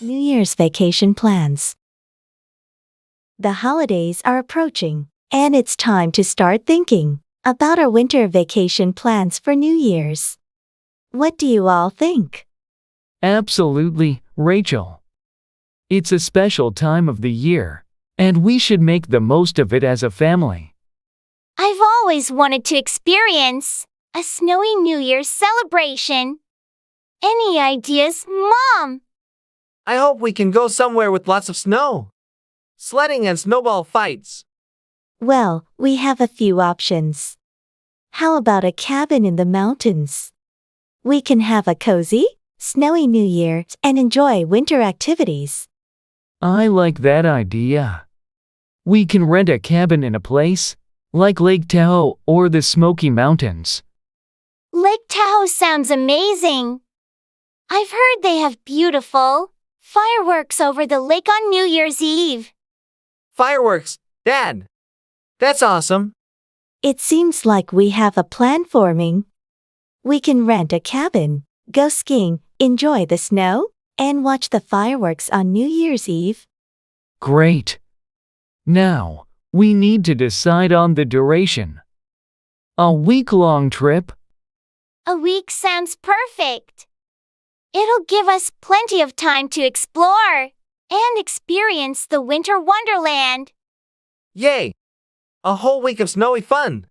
New Year's vacation plans. The holidays are approaching, and it's time to start thinking about our winter vacation plans for New Year's. What do you all think? Absolutely, Rachel. It's a special time of the year, and we should make the most of it as a family. I've always wanted to experience a snowy New Year's celebration. Any ideas, Mom? I hope we can go somewhere with lots of snow. Sledding and snowball fights. Well, we have a few options. How about a cabin in the mountains? We can have a cozy, snowy New Year and enjoy winter activities. I like that idea. We can rent a cabin in a place like Lake Tahoe or the Smoky Mountains. Lake Tahoe sounds amazing. I've heard they have beautiful fireworks over the lake on New Year's Eve. Fireworks, Dad. That's awesome. It seems like we have a plan forming. We can rent a cabin, go skiing, enjoy the snow, and watch the fireworks on New Year's Eve. Great. Now, we need to decide on the duration. A week-long trip? A week sounds perfect. It'll give us plenty of time to explore and experience the winter wonderland. Yay! A whole week of snowy fun.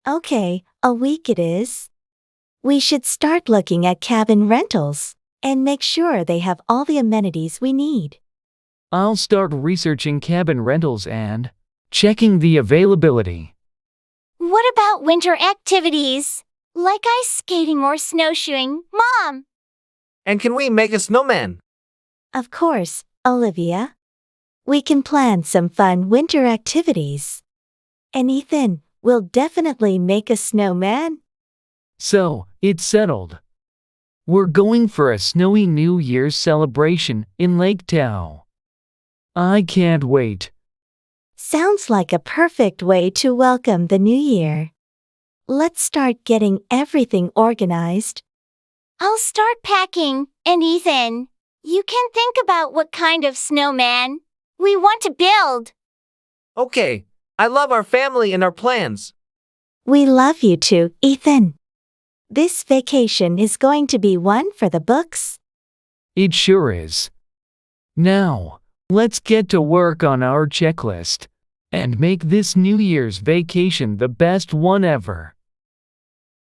Okay, a week it is. We should start looking at cabin rentals and make sure they have all the amenities we need. I'll start researching cabin rentals and checking the availability. What about winter activities, like ice skating or snowshoeing, Mom? And can we make a snowman? Of course, Olivia. We can plan some fun winter activities. And Ethan, we'll definitely make a snowman. So, it's settled. We're going for a snowy New Year's celebration in Lake Tahoe. I can't wait. Sounds like a perfect way to welcome the new year. Let's start getting everything organized. I'll start packing, and Ethan, you can think about what kind of snowman we want to build. Okay, I love our family and our plans. We love you too, Ethan. This vacation is going to be one for the books. It sure is. Now, let's get to work on our checklist and make this New Year's vacation the best one ever.